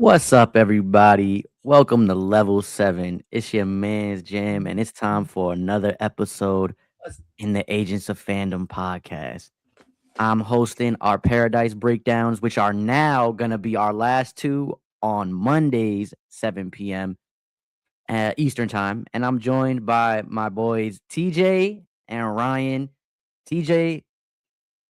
What's up, everybody? Welcome to Level 7. It's your man's Jam, and it's time for another episode in the Agents of Fandom podcast. I'm hosting our Paradise Breakdowns, which are now going to be our last two on Mondays, 7 p.m. Eastern Time. And I'm joined by my boys, TJ and Ryan. TJ,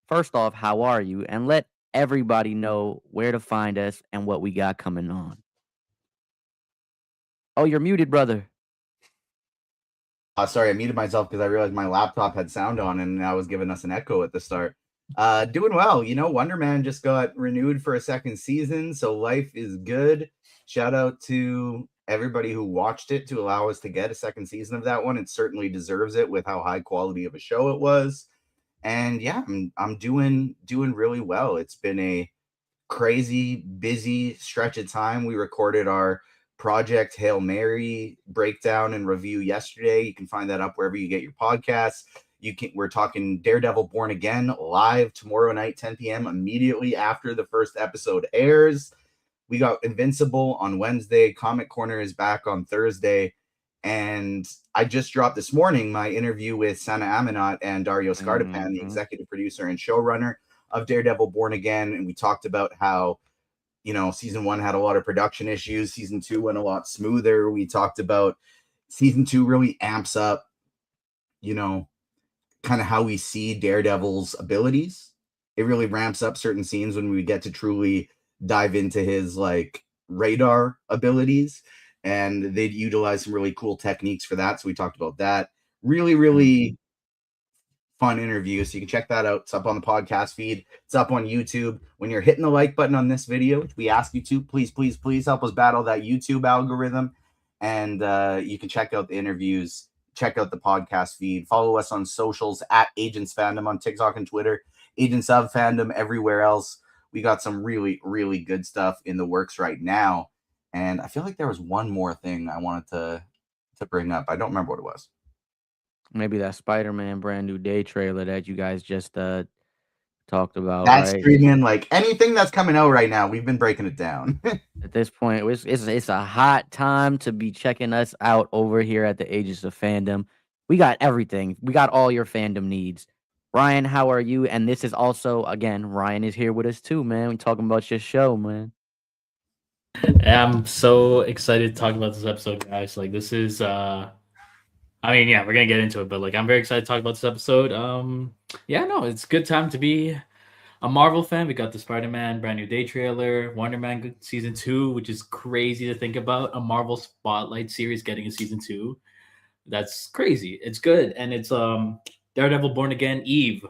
first off, how are you? And let everybody know where to find us and what we got coming on. Oh, you're muted, brother. Sorry, I muted myself because I realized my laptop had sound on and I was giving us an echo at the start. Doing well. Wonder Man just got renewed for a second season, so life is good. Shout out to everybody who watched it to allow us to get a second season of that one. It certainly deserves it with how high quality of a show it was. And yeah, I'm doing really well. It's been a crazy busy stretch of time. We recorded our Project Hail Mary breakdown and review yesterday. You can find that up wherever you get your podcasts. We're talking Daredevil Born Again live tomorrow night, 10 p.m. immediately after the first episode airs. We got Invincible on Wednesday. Comic Corner is back on Thursday. And I just dropped this morning my interview with Sana Aminat and Dario Scartapan, the executive producer and showrunner of Daredevil Born Again. And we talked about how, season one had a lot of production issues. Season two went a lot smoother. We talked about season two really amps up, kind of how we see Daredevil's abilities. It really ramps up certain scenes when we get to truly dive into his radar abilities. And they'd utilize some really cool techniques for that. So we talked about that. Really, really fun interview. So you can check that out. It's up on the podcast feed. It's up on YouTube. When you're hitting the like button on this video, which we ask you to, please, please, please help us battle that YouTube algorithm. And you can check out the interviews, check out the podcast feed. Follow us on socials at Agents Fandom on TikTok and Twitter, Agents of Fandom everywhere else. We got some really, really good stuff in the works right now. And I feel like there was one more thing I wanted to bring up. I don't remember what it was. Maybe that Spider-Man brand new day trailer that you guys just talked about, That's right? streaming, anything that's coming out right now, we've been breaking it down. At this point, it's a hot time to be checking us out over here at the Agents of Fandom. We got everything. We got all your fandom needs. Ryan, how are you? And this is also, again, Ryan is here with us too, man. We talking about your show, man. I'm so excited to talk about this episode, guys. This is yeah, we're gonna get into it, but I'm very excited to talk about this episode. It's a good time to be a Marvel fan. We got the Spider-Man brand new day trailer, Wonder Man season 2, which is crazy to think about. A Marvel Spotlight series getting a season 2. That's crazy. It's good. And it's Daredevil Born Again Eve.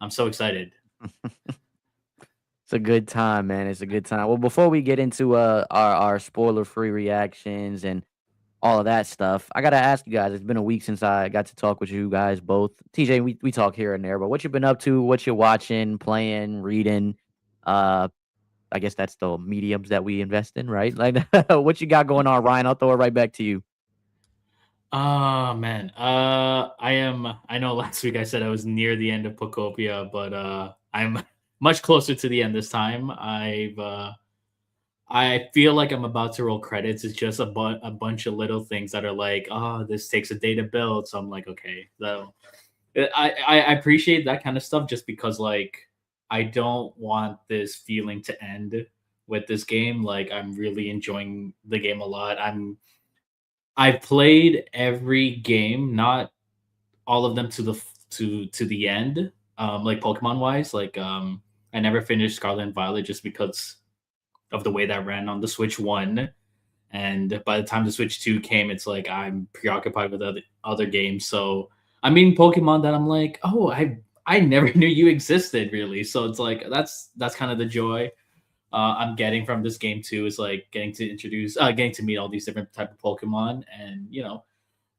I'm so excited. It's a good time, man. It's a good time. Well, before we get into our spoiler-free reactions and all of that stuff, I gotta ask you guys. It's been a week since I got to talk with you guys both. TJ, we talk here and there, but what you been up to? What you watching, playing, reading? I guess that's the mediums that we invest in, right? What you got going on, Ryan? I'll throw it right back to you. Oh man. I know last week I said I was near the end of Pokopia, but I'm much closer to the end this time. I feel like I'm about to roll credits. It's just a bunch of little things that are this takes a day to build. So I'm like, okay. So I appreciate that kind of stuff just because I don't want this feeling to end with this game. I'm really enjoying the game a lot. I've played every game, not all of them to the end. Pokemon wise, I never finished Scarlet and Violet just because of the way that ran on the Switch 1. And by the time the Switch 2 came, it's I'm preoccupied with other games. So I'm meeting Pokemon that I'm like, oh, I never knew you existed, really. So it's that's kind of the joy I'm getting from this game too, is getting to meet all these different type of Pokemon. And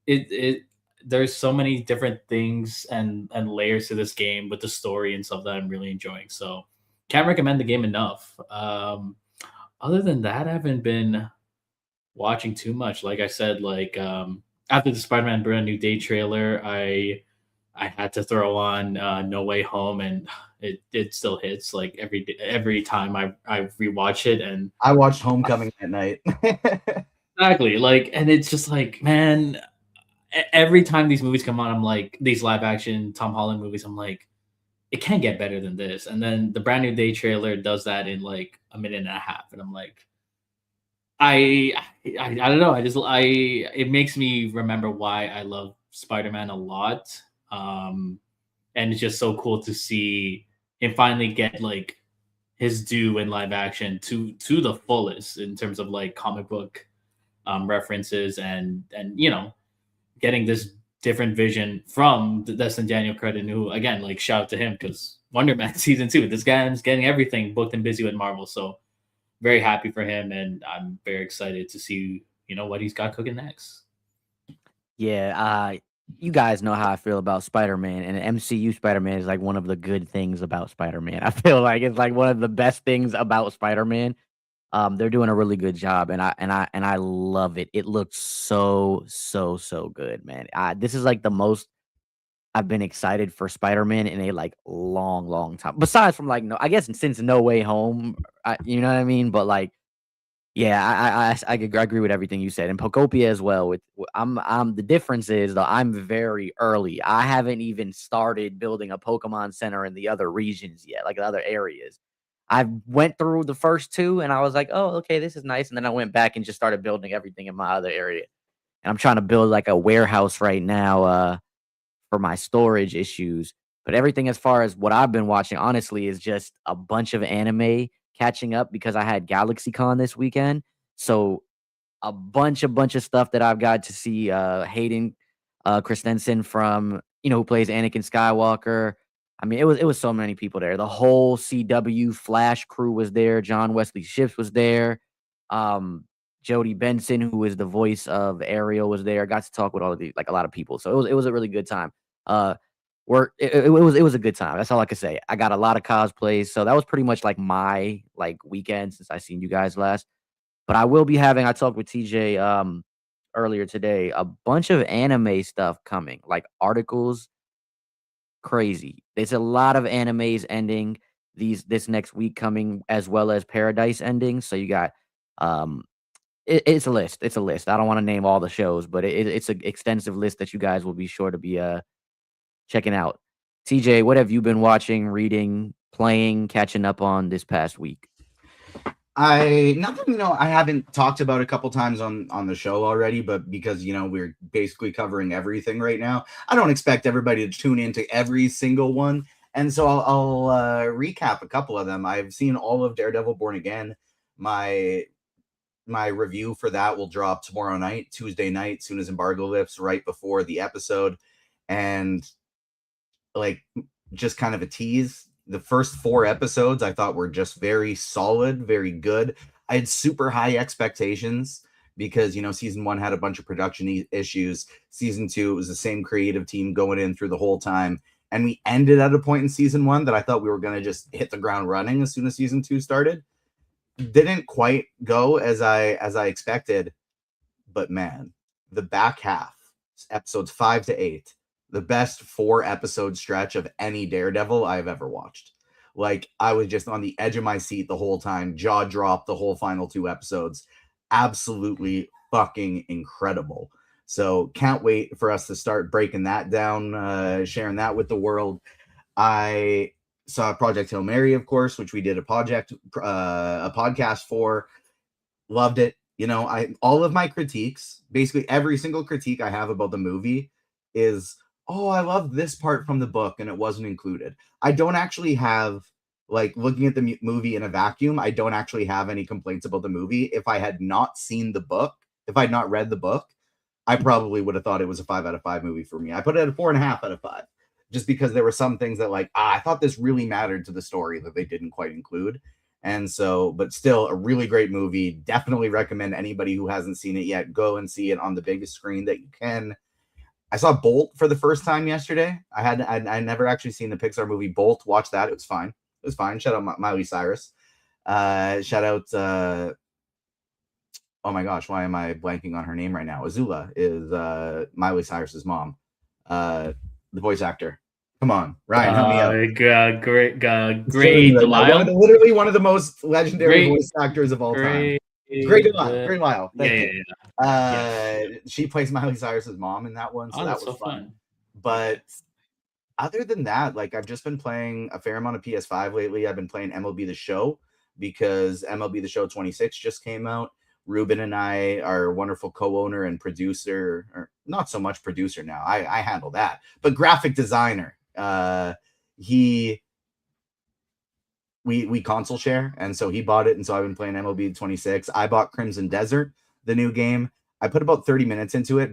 it there's so many different things and layers to this game with the story and stuff that I'm really enjoying. So can't recommend the game enough. Other than that, I haven't been watching too much. Like I said, after the Spider-Man brand new day trailer, I I had to throw on No Way Home, and it still hits like every time I rewatch it. And I watched Homecoming at night. exactly, like, and it's just like, man, every time these movies come out, I'm like, these live action Tom Holland movies, I'm like, it can't get better than this. And then the Brand New Day trailer does that in like a minute and a half, and I'm like, I don't know. It makes me remember why I love Spider-Man a lot. Um, and it's just so cool to see him finally get like his due in live action to the fullest in terms of like comic book references, and getting this different vision from the Destin Daniel Cretton, who again, like, shout out to him, because Wonder Man season 2, this guy's getting everything booked and busy with Marvel. So very happy for him, and I'm very excited to see what he's got cooking next. Yeah, you guys know how I feel about Spider-Man, and MCU Spider-Man is like one of the good things about Spider-Man. I feel like it's like one of the best things about Spider-Man. They're doing a really good job, and I love it. It looks so good, man. This is like the most I've been excited for Spider-Man in a like long time. Besides from like no, I guess since No Way Home, you know what I mean. But like, yeah, I agree with everything you said, and Pokopia as well. I'm the difference is though I'm very early. I haven't even started building a Pokemon Center in the other regions yet, like the other areas. I went through the first two, and I was like, oh, okay, this is nice, and then I went back and just started building everything in my other area. And I'm trying to build like a warehouse right now for my storage issues. But everything as far as what I've been watching, honestly, is just a bunch of anime catching up because I had GalaxyCon this weekend. So a bunch of stuff that I've got to see. Hayden Christensen from who plays Anakin Skywalker. I mean, it was so many people there. The whole CW Flash crew was there. John Wesley Ships was there. Um, Jodie Benson, who is the voice of Ariel, was there. Got to talk with all of the like a lot of people. So it was a really good time. Uh, it was a good time. That's all I could say. I got a lot of cosplays, so that was pretty much like my like weekend since I seen you guys last. But I will be having I talked with TJ earlier today, a bunch of anime stuff coming, like articles, crazy. There's a lot of animes ending this next week coming as well as Paradise ending. So you got um it's a list. It's a list. I don't want to name all the shows, but it's an extensive list that you guys will be sure to be checking out. TJ, what have you been watching, reading, playing, catching up on this past week? Nothing, I haven't talked about a couple times on the show already, but because we're basically covering everything right now, I don't expect everybody to tune into every single one, and so I'll recap a couple of them. I've seen all of Daredevil Born Again. My review for that will drop tomorrow night, Tuesday night, soon as embargo lifts, right before the episode, and like just kind of a tease. The first 4 episodes I thought were just very solid, very good. I had super high expectations because season 1 had a bunch of production issues. Season 2, it was the same creative team going in through the whole time, and we ended at a point in season 1 that I thought we were going to just hit the ground running as soon as season 2 started. Didn't quite go as I expected, but man, the back half, episodes 5 to 8, the best 4-episode stretch of any Daredevil I've ever watched. Like, I was just on the edge of my seat the whole time, jaw dropped the whole final 2 episodes. Absolutely fucking incredible. So can't wait for us to start breaking that down, sharing that with the world. I saw Project Hail Mary, of course, which we did a podcast for. Loved it. All of my critiques, basically every single critique I have about the movie is, oh, I love this part from the book and it wasn't included. I don't actually have, like, looking at the movie in a vacuum, I don't actually have any complaints about the movie. If I had not seen the book, if I'd not read the book, I probably would have thought it was a 5 out of 5 movie for me. I put it at a 4.5 out of 5, just because there were some things that I thought this really mattered to the story that they didn't quite include. And so, but still a really great movie. Definitely recommend anybody who hasn't seen it yet, go and see it on the biggest screen that you can. I saw Bolt for the first time yesterday. I never actually seen the Pixar movie Bolt. Watch that. It was fine. It was fine. Shout out Miley Cyrus. Shout out, oh my gosh, why am I blanking on her name right now? Azula is Miley Cyrus's mom. the voice actor. Come on, Ryan, help me out. Great, It's killing me right now. Literally one of the most legendary voice actors of all time. Great Delisle. Thank you. She plays Miley Cyrus's mom in that one, so that was fun. But other than that, like I've just been playing a fair amount of PS5 lately. I've been playing MLB The Show because MLB The Show 26 just came out. Ruben and I are wonderful co-owner and producer, or not so much producer now. I handle that, but graphic designer. We console share, and so he bought it, and so I've been playing MLB 26. I bought Crimson Desert, the new game. I put about 30 minutes into it,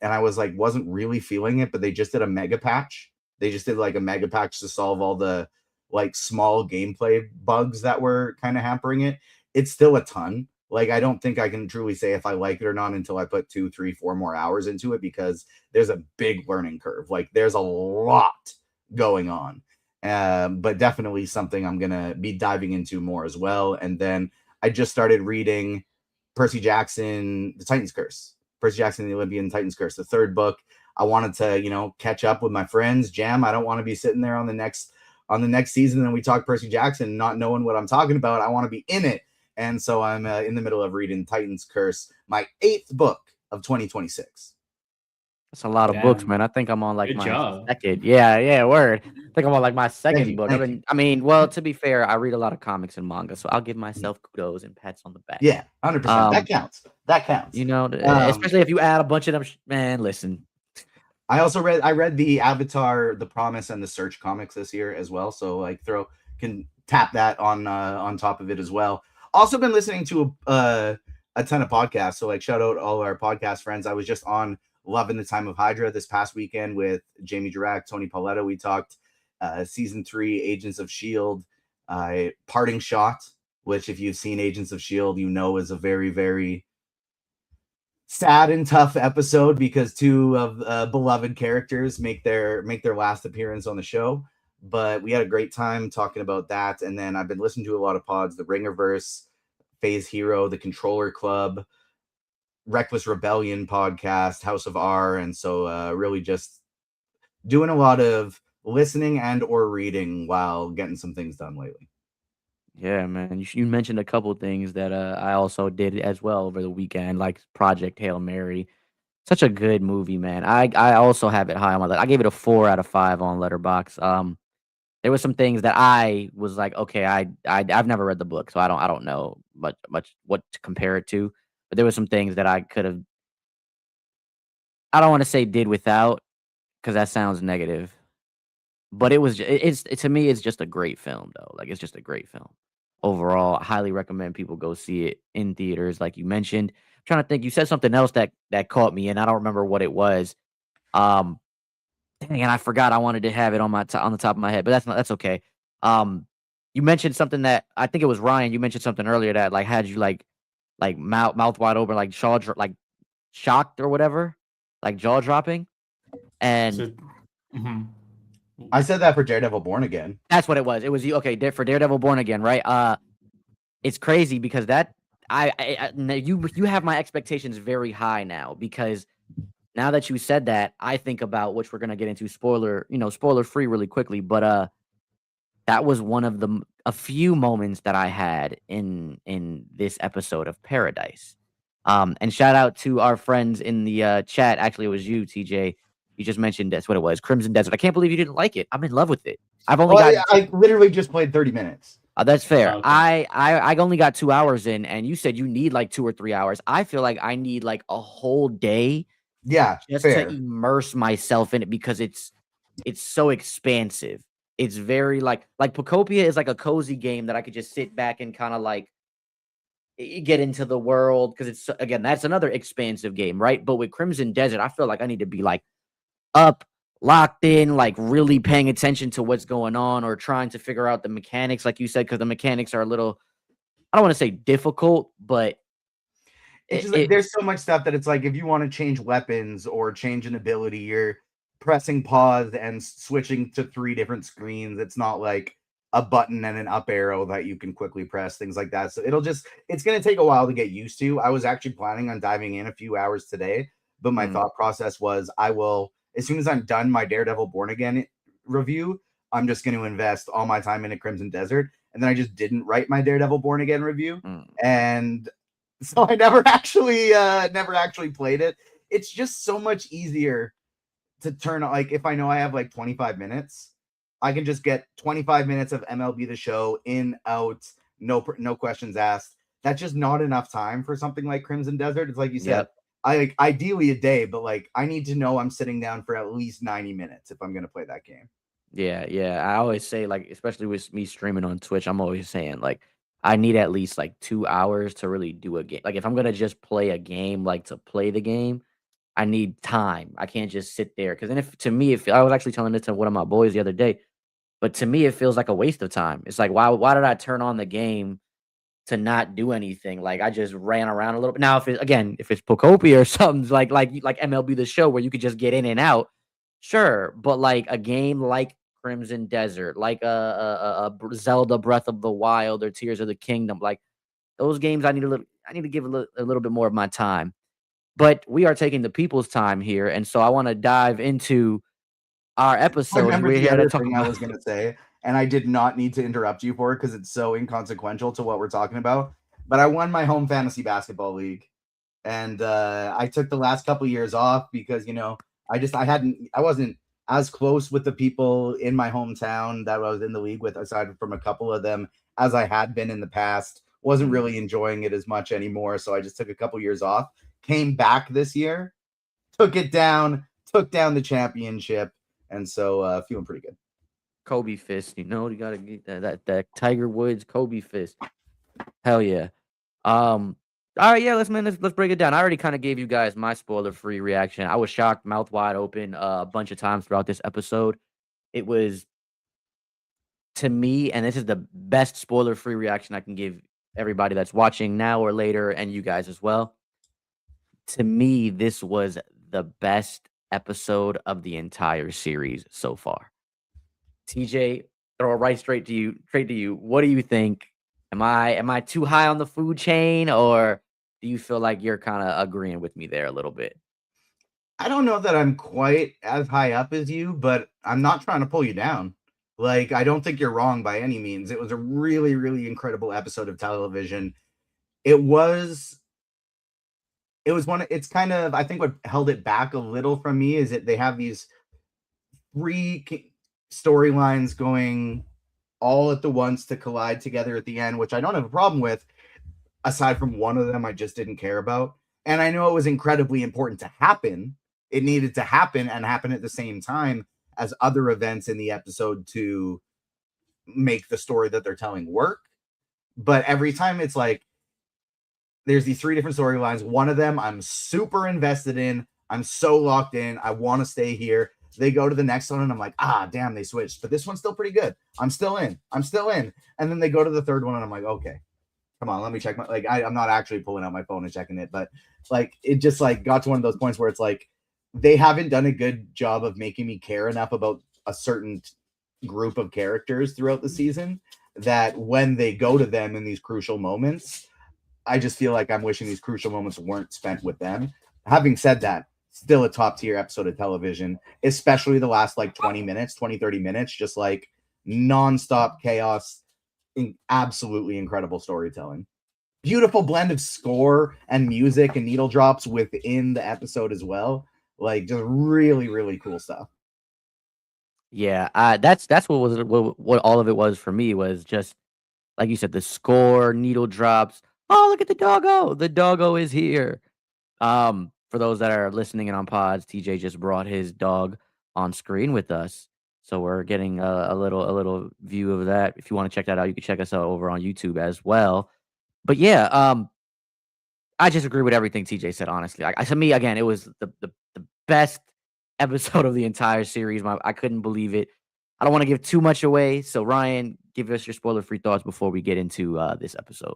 I was like, wasn't really feeling it, but they just did a mega patch. They just did like a mega patch to solve all the like small gameplay bugs that were kind of hampering it. It's still a ton. Like, I don't think I can truly say if I like it or not until I put 2, 3, 4 more hours into it, because there's a big learning curve. Like, there's a lot going on. But definitely something I'm going to be diving into more as well. And then I just started reading Percy Jackson, The Titan's Curse. Percy Jackson, The Olympian Titan's Curse, the third book. I wanted to, catch up with my friends, jam. I don't want to be sitting there on the next season and we talk Percy Jackson not knowing what I'm talking about. I want to be in it. And so I'm in the middle of reading Titan's Curse, my 8th book of 2026. That's a lot of books, man. I think I'm on like second. Yeah, word. I think I'm on like my second book. To be fair, I read a lot of comics and manga, so I'll give myself kudos and pats on the back. Yeah, 100%. That counts. Especially if you add a bunch of them. Man, listen. I also read the Avatar, The Promise, and the Search comics this year as well. So like can tap that on top of it as well. Also been listening to a ton of podcasts. So like shout out all our podcast friends. I was just on Loving the Time of Hydra this past weekend with Jamie Dirac, Tony Pauletta. We talked season 3, Agents of S.H.I.E.L.D., Parting Shot, which if you've seen Agents of S.H.I.E.L.D., is a very, very sad and tough episode because 2 of beloved characters make their last appearance on the show. But we had a great time talking about that. And then I've been listening to a lot of pods, the Ringerverse, Phase Hero, the Controller Club, Reckless Rebellion podcast, House of R. And so really just doing a lot of listening and or reading while getting some things done lately. Yeah, man. You mentioned a couple things that I also did as well over the weekend, like Project Hail Mary. Such a good movie, man. I also have it high on my list. I gave it a 4 out of 5 on Letterboxd. There were some things that I was like, okay, I've never read the book, so I don't know much what to compare it to. But there were some things that I could have. I don't want to say did without, because that sounds negative. But to me, it's just a great film, though. Like, it's just a great film overall. I highly recommend people go see it in theaters, like you mentioned. I'm trying to think. You said something else that caught me, and I don't remember what it was. Dang, and I forgot I wanted to have it on on the top of my head, but that's okay. You mentioned something that I think it was Ryan. You mentioned something earlier that like had you like mouth wide open, like like shocked or whatever, like jaw dropping. And I said that for Daredevil Born Again. That's what it was. It was okay for Daredevil Born Again, right? It's crazy because that you have my expectations very high now, because now that you said that, I think about, which we're gonna get into spoiler free really quickly, but that was one of a few moments that I had in this episode of Paradise. And shout out to our friends in the chat. Actually, it was you, TJ. You just mentioned that's what it was, Crimson Desert. I can't believe you didn't like it. I'm in love with it. I literally just played 30 minutes. That's fair. Okay. I only got 2 hours in, and you said you need like 2 or 3 hours. I feel like I need like a whole day. Yeah, just to immerse myself in it, because it's so expansive. It's very like Pokopia is like a cozy game that I could just sit back and kind of like get into the world, because it's, again, that's another expansive game, right? But with Crimson Desert, I feel like I need to be like up, locked in, like really paying attention to what's going on, or trying to figure out the mechanics, like you said, because the mechanics are a little, I don't want to say difficult, but there's so much stuff that it's like, if you want to change weapons or change an ability, you're pressing pause and switching to 3 different screens. It's not like a button and an up arrow that you can quickly press, things like that. So it's going to take a while to get used to. I was actually planning on diving in a few hours today, but my thought process was I will as soon as I'm done my Daredevil Born Again review, I'm just going to invest all my time into Crimson Desert. And then I just didn't write my Daredevil Born Again review. And so I never actually played it. It's just so much easier to turn on. Like, if I know I have like 25 minutes, I can just get 25 minutes of MLB The Show in, out, no questions asked. That's just not enough time for something like Crimson Desert. It's like you said, I like ideally a day, but like I need to know I'm sitting down for at least 90 minutes if I'm going to play that game. Yeah. I always say, like, especially with me streaming on Twitch, I'm always saying, like, I need at least like 2 hours to really do a game. Like, if I'm gonna just play a game, like to play the game, I need time. I can't just sit there because then if to me, if I was actually telling it to one of my boys the other day, but to me, it feels like a waste of time. It's like, why did I turn on the game to not do anything? Like, I just ran around a little bit. Now, if it's Pokopia or something like MLB The Show where you could just get in and out, sure. But like a game like Crimson Desert, like Zelda Breath of the Wild or Tears of the Kingdom, like those games, I need to give a little bit more of my time. But we are taking the people's time here, and so I want to dive into our I episodes. remember We're the here to other talk thing I about. was going to say, and I did not need to interrupt you for it because it's so inconsequential to what we're talking about. But I won my home fantasy basketball league, and I took the last couple years off because I wasn't as close with the people in my hometown that I was in the league with, aside from a couple of them, as I had been in the past. Wasn't really enjoying it as much anymore, so I just took a couple years off. Came back this year, took down the championship, and so feeling pretty good. Kobe fist, you gotta get that Tiger Woods Kobe fist. Hell yeah. All right, yeah, let's break it down. I already kind of gave you guys my spoiler free reaction. I was shocked, mouth wide open, a bunch of times throughout this episode. It was to me, and this is the best spoiler free reaction I can give everybody that's watching now or later, and you guys as well. To me, this was the best episode of the entire series so far. TJ, throw it right straight to you. Straight to you. What do you think? Am I too high on the food chain, or do you feel like you're kind of agreeing with me there a little bit? I don't know that I'm quite as high up as you, but I'm not trying to pull you down. Like, I don't think you're wrong by any means. It was a really, really incredible episode of television. It was it's kind of, I think what held it back a little from me is that they have these three storylines going all at the once to collide together at the end, which I don't have a problem with, aside from one of them I just didn't care about. And I know it was incredibly important to happen. It needed to happen and happen at the same time as other events in the episode to make the story that they're telling work. But every time it's like there's these three different storylines. One of them I'm super invested in. I'm so locked in. I want to stay here. They go to the next one and I'm like, damn, they switched. But this one's still pretty good. I'm still in. And then they go to the third one and I'm like, okay, come on, let me check I'm not actually pulling out my phone and checking it, but like it just like got to one of those points where it's like they haven't done a good job of making me care enough about a certain group of characters throughout the season that when they go to them in these crucial moments, I just feel like I'm wishing these crucial moments weren't spent with them. Having said that, still a top tier episode of television, especially the last like 20 minutes, 30 minutes, just like nonstop chaos, absolutely incredible storytelling. Beautiful blend of score and music and needle drops within the episode as well. Like just really, really cool stuff. Yeah, that's what all of it was for me was just like you said, the score, needle drops. Oh, look at the doggo! The doggo is here. For those that are listening in on pods, TJ just brought his dog on screen with us, so we're getting a little view of that. If you want to check that out, you can check us out over on YouTube as well. But yeah, I just agree with everything TJ said. Honestly, to me, again, it was the best episode of the entire series. I couldn't believe it. I don't want to give too much away, so Ryan, give us your spoiler free thoughts before we get into this episode.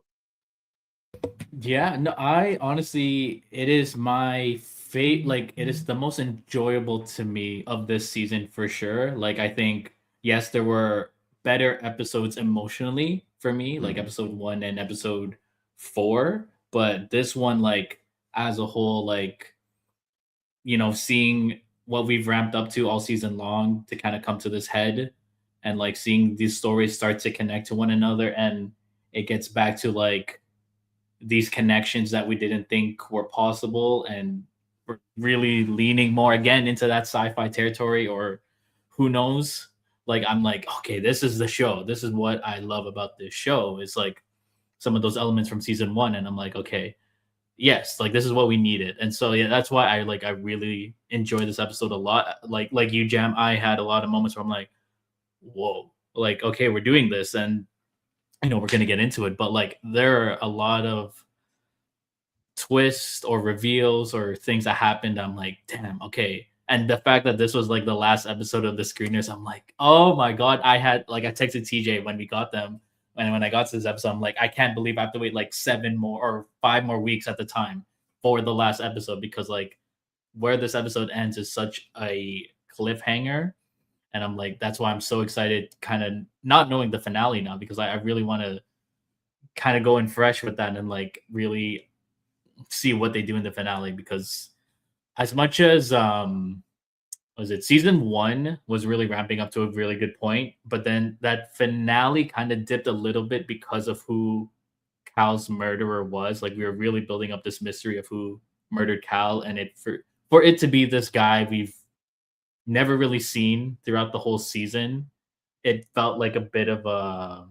Yeah, no, I honestly, it is my fate. Like, it is the most enjoyable to me of this season for sure. Like, I think, yes, there were better episodes emotionally for me, like episode 1 and episode 4, but this one, like, as a whole, like, seeing what we've ramped up to all season long to kind of come to this head, and like seeing these stories start to connect to one another, and it gets back to like these connections that we didn't think were possible, and we're really leaning more again into that sci-fi territory, or who knows. Like I'm like, okay, this is the show, this is what I love about this show, is like some of those elements from season one, and I'm like, okay, yes, like this is what we needed. And so yeah, that's why I really enjoy this episode a lot. Like you, Jam, I had a lot of moments where I'm like, whoa, like okay, we're doing this, and we're gonna get into it, but like there are a lot of twists or reveals or things that happened. I'm like, damn, okay. And the fact that this was like the last episode of the screeners, I'm like, oh my god. I texted TJ when we got them, and when I got to this episode, I'm like, I can't believe I have to wait like 7 more or 5 more weeks at the time for the last episode, because like where this episode ends is such a cliffhanger. And I'm like, that's why I'm so excited, kind of not knowing the finale now, because I really want to kind of go in fresh with that and like really see what they do in the finale. Because as much as was it season one was really ramping up to a really good point, but then that finale kind of dipped a little bit because of who Cal's murderer was. Like we were really building up this mystery of who murdered Cal, and it for it to be this guy we've never really seen throughout the whole season, it felt like a bit of a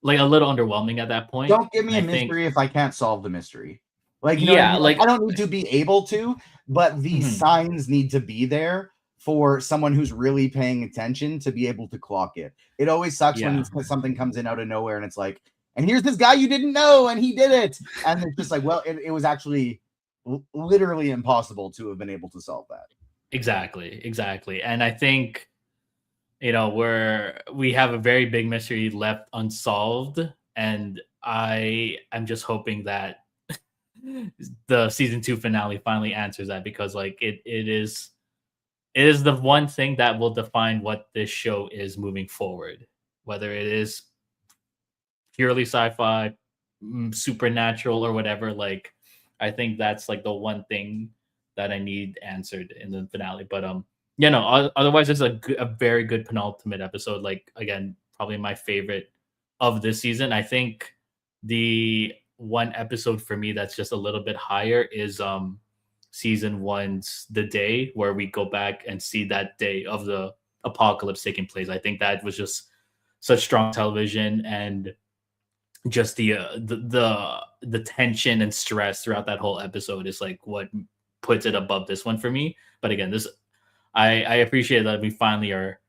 little underwhelming at that point. Don't give me And a I think, mystery if I can't solve the mystery. Like, you know what I yeah, mean? like I don't need to be able to, but the mhm. signs need to be there for someone who's really paying attention to be able to clock it. It always sucks when Yeah. something comes in out of nowhere and it's like, and here's this guy you didn't know and he did it. And it's just like, well, it was actually literally impossible to have been able to solve that. Exactly. And I think, we have a very big mystery left unsolved, and I am just hoping that the season 2 finale finally answers that, because like it is the one thing that will define what this show is moving forward, whether it is purely sci-fi, supernatural, or whatever. Like I think that's like the one thing that I need answered in the finale. But otherwise it's a very good penultimate episode. Like again, probably my favorite of this season. I think the one episode for me that's just a little bit higher is season one's The Day, where we go back and see that day of the apocalypse taking place. I think that was just such strong television, and just the tension and stress throughout that whole episode is like what puts it above this one for me. But again, this I appreciate that we finally are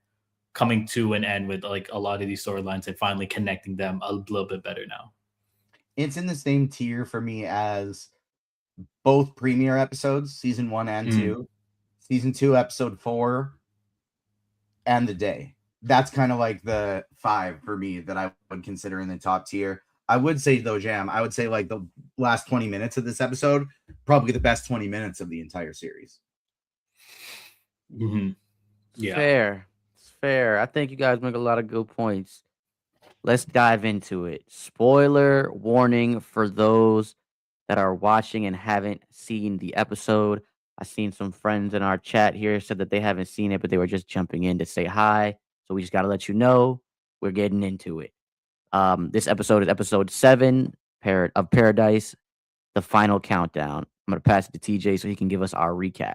coming to an end with like a lot of these storylines and finally connecting them a little bit better now. It's in the same tier for me as both premiere episodes, season 1 and 2, season 2, episode 4, and The Day. That's kind of like the 5 for me that I would consider in the top tier. I would say though, Jam, I would say like the last 20 minutes of this episode, probably the best 20 minutes of the entire series. Mm-hmm. Yeah. It's fair. I think you guys make a lot of good points. Let's dive into it. Spoiler warning for those that are watching and haven't seen the episode. I've seen some friends in our chat here said that they haven't seen it, but they were just jumping in to say hi. So we just got to let you know we're getting into it. This episode is episode 7 of Paradise, the final countdown. I'm going to pass it to TJ so he can give us our recap.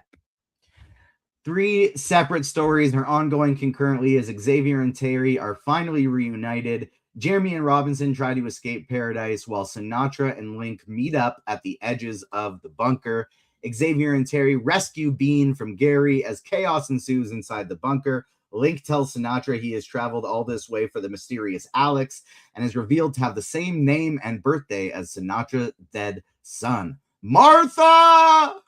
3 separate stories are ongoing concurrently as Xavier and Teri are finally reunited. Jeremy and Robinson try to escape Paradise while Sinatra and Link meet up at the edges of the bunker. Xavier and Teri rescue Bean from Gary as chaos ensues inside the bunker. Link tells Sinatra he has traveled all this way for the mysterious Alex and is revealed to have the same name and birthday as Sinatra's dead son, Martha!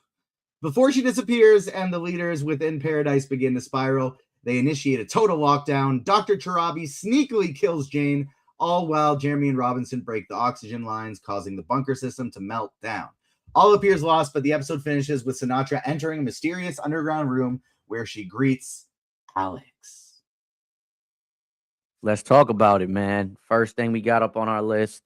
Before she disappears and the leaders within Paradise begin to spiral, they initiate a total lockdown. Dr. Charabi sneakily kills Jane, all while Jeremy and Robinson break the oxygen lines, causing the bunker system to melt down. All appears lost, but the episode finishes with Sinatra entering a mysterious underground room where she greets Alex. Let's talk about it, man. First thing we got up on our list.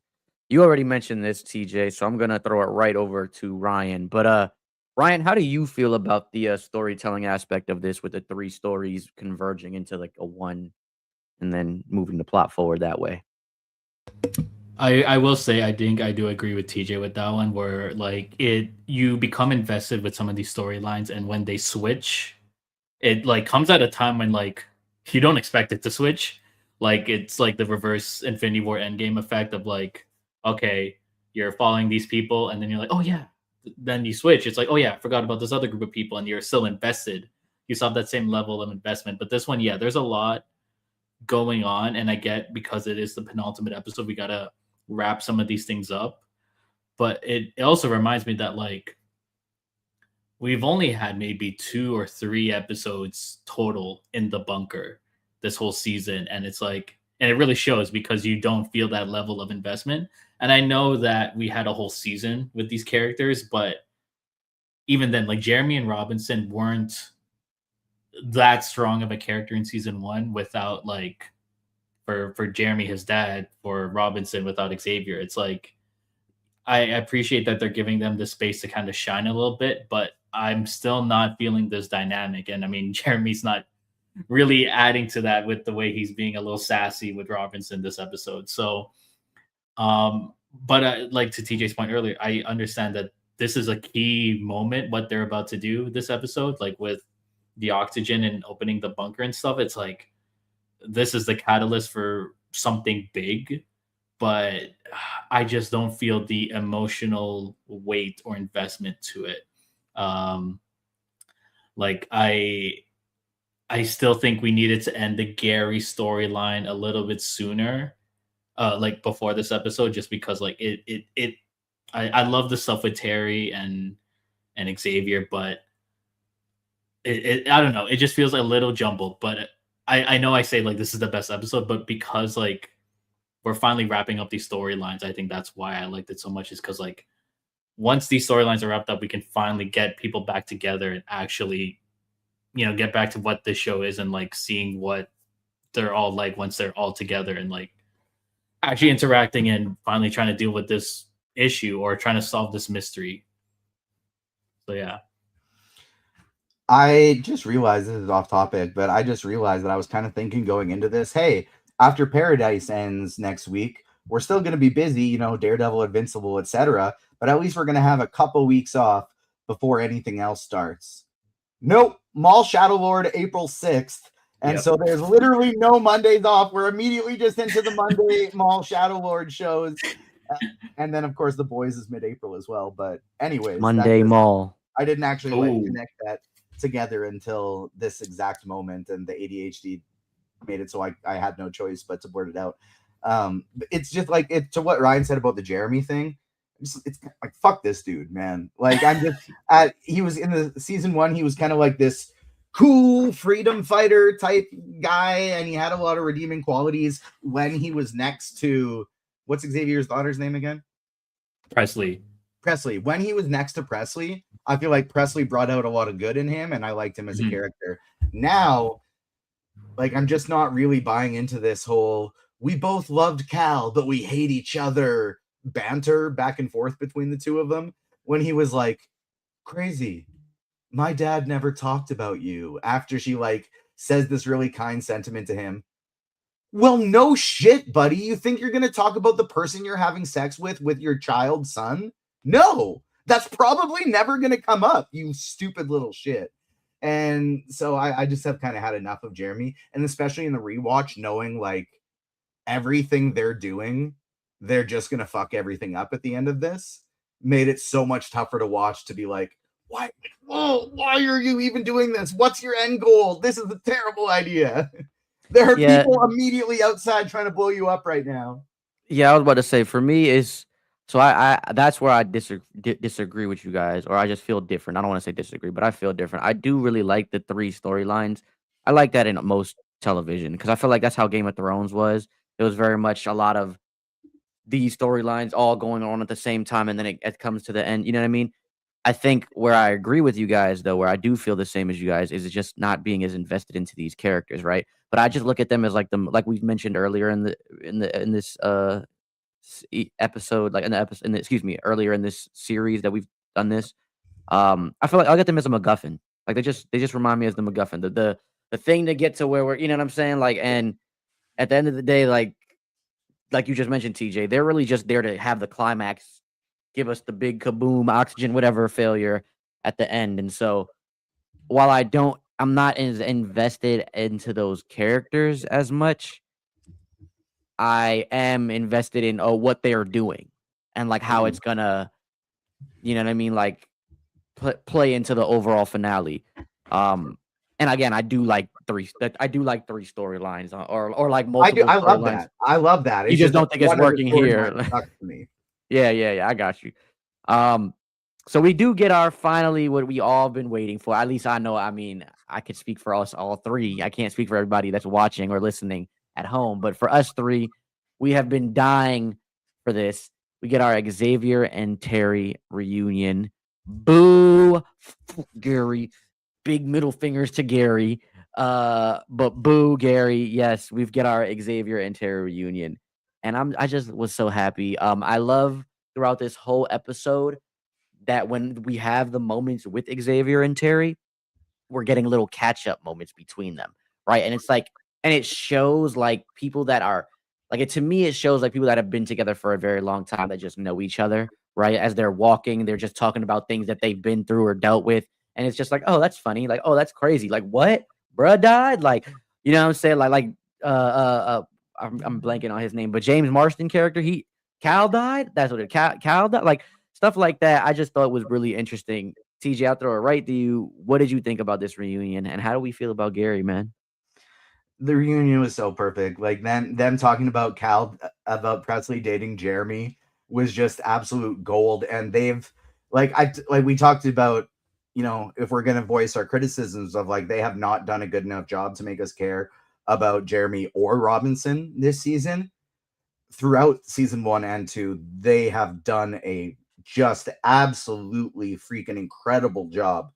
You already mentioned this, TJ, so I'm going to throw it right over to Ryan. But Ryan, how do you feel about the storytelling aspect of this with the three stories converging into like a one and then moving the plot forward that way? I will say I think I do agree with TJ with that one where like it you become invested with some of these storylines and when they switch, it like comes at a time when like you don't expect it to switch. Like it's like the reverse Infinity War Endgame effect of like, okay, you're following these people and then you're like, oh yeah. Then you switch. It's like, oh yeah, I forgot about this other group of people, and you're still invested. You still have that same level of investment. But this one, yeah, there's a lot going on, and I get because it is the penultimate episode, we gotta wrap some of these things up. But it also reminds me that like we've only had maybe 2 or 3 episodes total in the bunker this whole season, and it's like, and it really shows because you don't feel that level of investment. And I know that we had a whole season with these characters, but even then, like Jeremy and Robinson weren't that strong of a character in season one without like for Jeremy his dad, for Robinson without Xavier. It's like I appreciate that they're giving them the space to kind of shine a little bit, but I'm still not feeling this dynamic. And I mean, Jeremy's not really adding to that with the way he's being a little sassy with Robinson this episode. So, but like to TJ's point earlier, I understand that this is a key moment what they're about to do this episode, like with the oxygen and opening the bunker and stuff. It's like this is the catalyst for something big, but I just don't feel the emotional weight or investment to it. Um, like I still think we needed to end the Gary storyline a little bit sooner, like before this episode, just because like I love the stuff with Teri and Xavier, but I don't know, it just feels a little jumbled. But I know I say like this is the best episode, but because like we're finally wrapping up these storylines, I think that's why I liked it so much. Is because like once these storylines are wrapped up, we can finally get people back together and actually, get back to what this show is and like seeing what they're all like once they're all together and like actually interacting and finally trying to deal with this issue or trying to solve this mystery. So yeah. I just realized this is off topic, but I just realized that I was kind of thinking going into this, hey, after Paradise ends next week, we're still going to be busy, Daredevil, Invincible, etc. But at least we're going to have a couple weeks off before anything else starts. Nope, Mall Shadow Lord April 6th. And Yep. so there's literally no Mondays off. We're immediately just into the Monday Mall Shadow Lord shows. And then, of course, The Boys is mid-April as well. But anyways, Monday Mall. I didn't actually Ooh. connect that together until this exact moment, and the ADHD made it so I had no choice but to blurt it out. It's just like to what Ryan said about the Jeremy thing. It's like, fuck this dude, man. Like I'm just he was in the season 1, he was kind of like this cool freedom fighter type guy, and he had a lot of redeeming qualities when he was next to what's Xavier's daughter's name again? Presley. When he was next to Presley, I feel like Presley brought out a lot of good in him, and I liked him as a character. Now, like, I'm just not really buying into this whole we both loved Cal, but we hate each other banter back and forth between the two of them. When he was like, crazy, my dad never talked about you, after she like says this really kind sentiment to him. Well, no shit, buddy. You think you're going to talk about the person you're having sex with your child's son? No, that's probably never going to come up, you stupid little shit. And so I just have kind of had enough of Jeremy, and especially in the rewatch, knowing like everything they're doing, they're just going to fuck everything up at the end of this, made it so much tougher to watch, to be like, why are you even doing this? What's your end goal? This is a terrible idea. There are people immediately outside trying to blow you up right now. Yeah, I was about to say, for me, is so I that's where I disagree with you guys, or I just feel different. I don't want to say disagree, but I feel different. I do really like the 3 storylines. I like that in most television because I feel like that's how Game of Thrones was. It was very much a lot of these storylines all going on at the same time, and then it comes to the end. You know what I mean? I think where I agree with you guys, though, where I do feel the same as you guys, is just not being as invested into these characters, right? But I just look at them as like we mentioned earlier in this episode, like in the episode, excuse me, earlier in this series that we've done this. I feel like I'll get them as a MacGuffin. Like they just remind me as the MacGuffin, the thing to get to where we're, you know what I'm saying? Like, and at the end of the day, like you just mentioned, TJ, they're really just there to have the climax, give us the big kaboom, oxygen, whatever failure at the end. And so while I'm not as invested into those characters as much. I am invested in what they're doing and like how it's gonna, you know what I mean, like play into the overall finale. And again, I do like three storylines or like I do. multiple I love storylines. that. I love that. You It's just just that don't think it's one of the working storylines here. sucks to me. Yeah, I got you. Um, so we do get our finally what we all been waiting for. At least I know. I mean, I could speak for us all three. I can't speak for everybody that's watching or listening at home, but for us three, we have been dying for this. We get our Xavier and Teri reunion. Boo, Gary. Big middle fingers to Gary. But boo, Gary. Yes, we've got our Xavier and Teri reunion, and I just was so happy. I love throughout this whole episode that when we have the moments with Xavier and Teri, we're getting little catch up moments between them, right? And it's like, and it shows like people that are like it to me, it shows like people that have been together for a very long time that just know each other, right? As they're walking, they're just talking about things that they've been through or dealt with. And it's just like, oh, that's funny. Like, oh, that's crazy. Like, what? Bruh died? Like, you know what I'm saying? I'm blanking on his name, but James Marston character, Cal died. That's what Cal died. Like stuff like that. I just thought was really interesting. TJ, I'll throw it right to you. What did you think about this reunion, and how do we feel about Gary, man? The reunion was so perfect. Like them talking about about Presley dating Jeremy was just absolute gold. And they've like we talked about, if we're gonna voice our criticisms of like they have not done a good enough job to make us care about Jeremy or Robinson this season. Throughout season 1 and 2, they have done a just absolutely freaking incredible job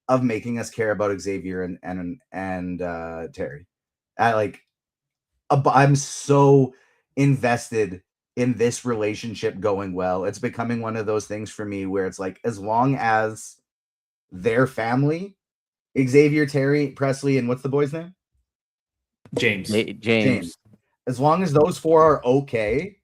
of making us care about Xavier and Teri. I'm so invested in this relationship going well. It's becoming one of those things for me where it's like, as long as their family, Xavier, Teri, Presley, and what's the boy's name? James. James. As long as those four are okay,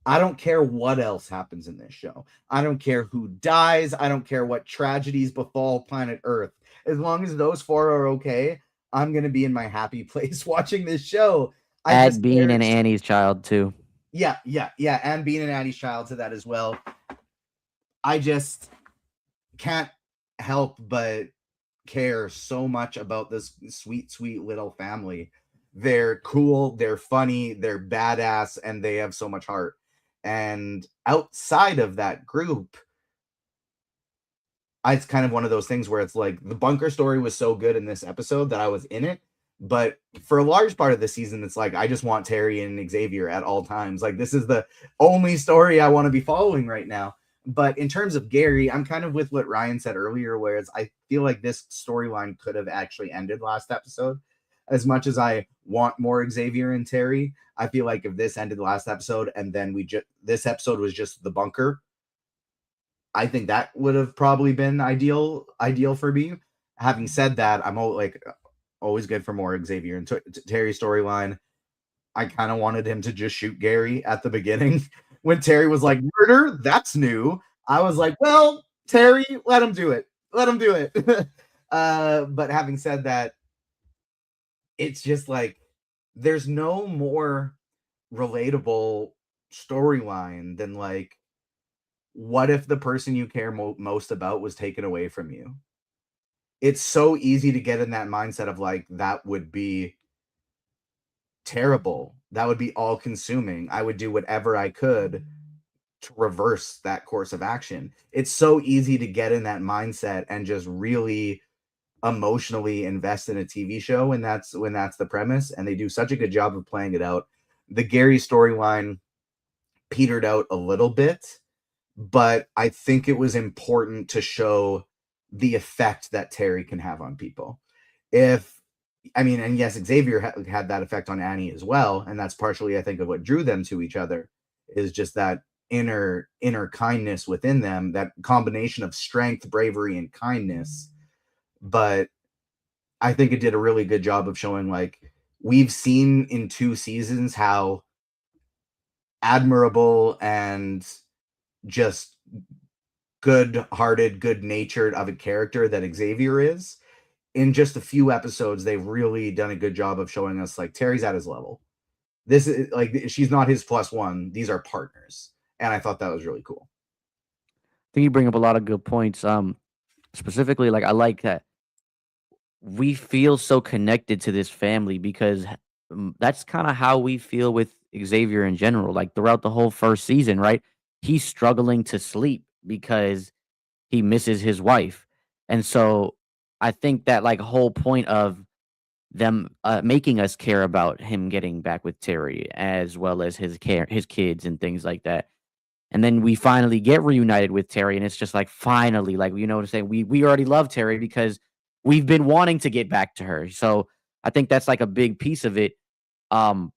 I don't care what else happens in this show. I don't care who dies. I don't care what tragedies befall planet Earth. As long as those four are okay, I'm going to be in my happy place watching this show. Add Bean and Annie's child too. Yeah. And Bean and Annie's child to that as well. I just can't help but care so much about this sweet, sweet little family. They're cool, they're funny, they're badass, and they have so much heart. And outside of that group, it's kind of one of those things where it's like the bunker story was so good in this episode that I was in it. But for a large part of the season, it's like I just want Teri and Xavier at all times. Like this is the only story I want to be following right now. But in terms of Gary, I'm kind of with what Ryan said earlier, whereas I feel like this storyline could have actually ended last episode. As much as I want more Xavier and Teri, I feel like if this ended last episode and then this episode was just the bunker, I think that would have probably been ideal for me. Having said that, I'm always good for more Xavier and Teri storyline. I kind of wanted him to just shoot Gary at the beginning. When Teri was like, murder, that's new. I was like, well, Teri, let him do it. But having said that, it's just like there's no more relatable storyline than like, what if the person you care most about was taken away from you? It's so easy to get in that mindset of like, that would be terrible. That would be all consuming. I would do whatever I could to reverse that course of action. It's so easy to get in that mindset and just really emotionally invest in a TV show when that's the premise, and they do such a good job of playing it out. The Gary storyline petered out a little bit, but I think it was important to show the effect that Teri can have on people. And yes, Xavier had that effect on Annie as well, and that's partially, I think, of what drew them to each other, is just that inner kindness within them, that combination of strength, bravery, and kindness. But I think it did a really good job of showing, like, we've seen in 2 seasons how admirable and just good-hearted, good-natured of a character that Xavier is. In just a few episodes, they've really done a good job of showing us, like, Teri's at his level. This is like, she's not his plus one. These are partners. And I thought that was really cool. I think you bring up a lot of good points. Specifically, like I like that we feel so connected to this family because that's kind of how we feel with Xavier in general. Like throughout the whole first season, right? He's struggling to sleep because he misses his wife. And so I think that like whole point of them making us care about him getting back with Teri as well as his kids and things like that. And then we finally get reunited with Teri, and it's just like finally, like you know what I'm saying? We already love Teri because we've been wanting to get back to her. So I think that's like a big piece of it. Um,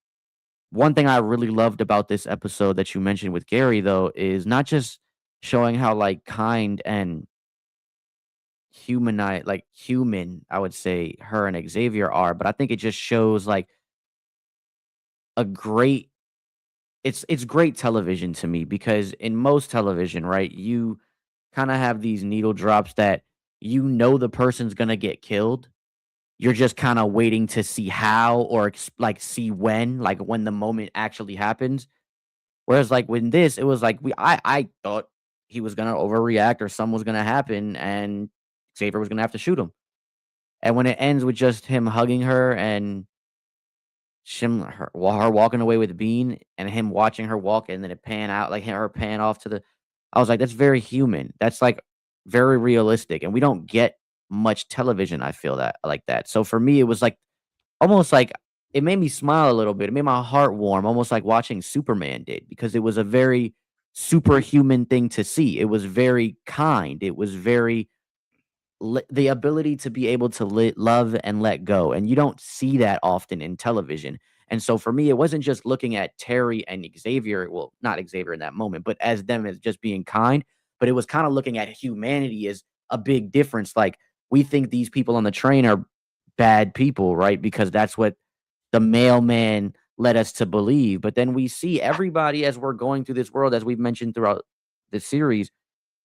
One thing I really loved about this episode that you mentioned with Gary though is not just showing how like kind and human, I would say her and Xavier are, but I think it just shows like a great it's great television to me because in most television, right, you kind of have these needle drops that you know the person's gonna get killed. You're just kind of waiting to see how or like see when, like when the moment actually happens. Whereas like when this, it was like I thought he was gonna overreact or something was gonna happen and Xavier was gonna have to shoot him. And when it ends with just him hugging her and her walking away with Bean and him watching her walk and then it pan out like her pan off to the I was like, that's very human. That's like very realistic. And we don't get much television, I feel that like that. So for me, it was like almost like it made me smile a little bit. It made my heart warm, almost like watching Superman did, because it was a very superhuman thing to see. It was very kind. It was very the ability to be able to love and let go. And you don't see that often in television. And so for me, it wasn't just looking at Teri and Xavier, well, not Xavier in that moment, but as them as just being kind, but it was kind of looking at humanity as a big difference. Like we think these people on the train are bad people, right? Because that's what the mailman led us to believe. But then we see everybody as we're going through this world, as we've mentioned throughout the series,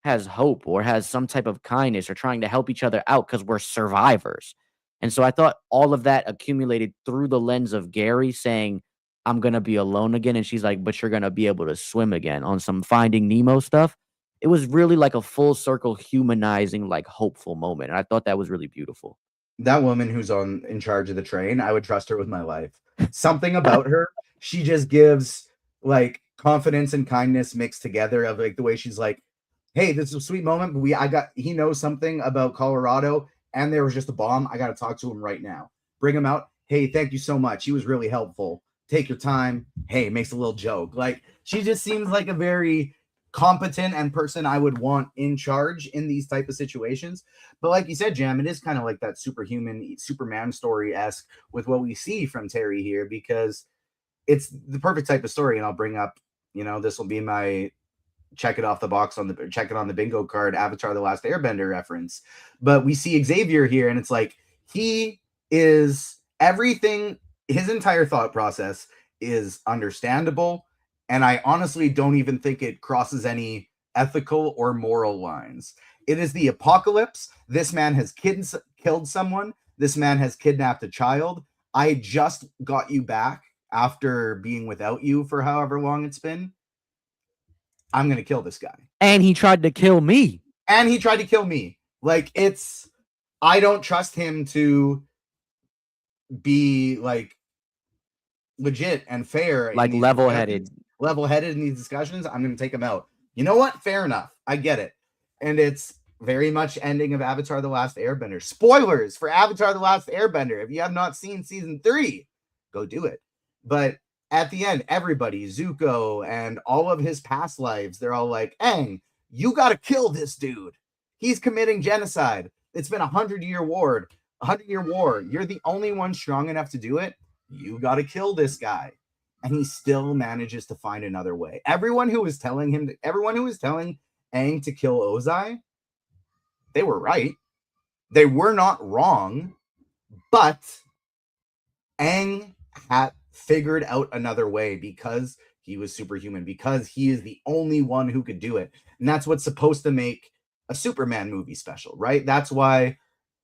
has hope or has some type of kindness or trying to help each other out because we're survivors. And so I thought all of that accumulated through the lens of Gary saying, I'm going to be alone again. And she's like, but you're going to be able to swim again on some Finding Nemo stuff. It was really like a full circle humanizing, like hopeful moment. And I thought that was really beautiful. That woman who's in charge of the train, I would trust her with my life. Something about her, she just gives like confidence and kindness mixed together, of like the way she's like, hey, this is a sweet moment, but he knows something about Colorado and there was just a bomb. I got to talk to him right now. Bring him out. Hey, thank you so much. He was really helpful. Take your time. Hey, makes a little joke. Like, she just seems like a very competent and person I would want in charge in these type of situations. But like you said, Jam, it is kind of like that superhuman Superman story-esque with what we see from Teri here, because it's the perfect type of story. And I'll bring up, this will be my check it off the box check it on the bingo card, Avatar The Last Airbender reference. But we see Xavier here, and it's like he is everything. His entire thought process is understandable, and I honestly don't even think it crosses any ethical or moral lines. It is the apocalypse. This man has killed someone. This man has kidnapped a child. I just got you back after being without you for however long it's been. I'm going to kill this guy. And he tried to kill me. Like, I don't trust him to be like legit and fair, like level-headed in these discussions. I'm going to take him out. You know what? Fair enough. I get it. And it's very much ending of Avatar The Last Airbender. Spoilers for Avatar The Last Airbender. If you have not seen season 3, go do it. But at the end, everybody, Zuko and all of his past lives, they're all like, Aang, you got to kill this dude. He's committing genocide. It's been a 100-year war. You're the only one strong enough to do it. You got to kill this guy. and he still manages to find another way. Everyone who was telling Aang to kill Ozai, they were right. They were not wrong, but Aang had figured out another way because he was superhuman, because he is the only one who could do it. And that's what's supposed to make a Superman movie special, right? That's why,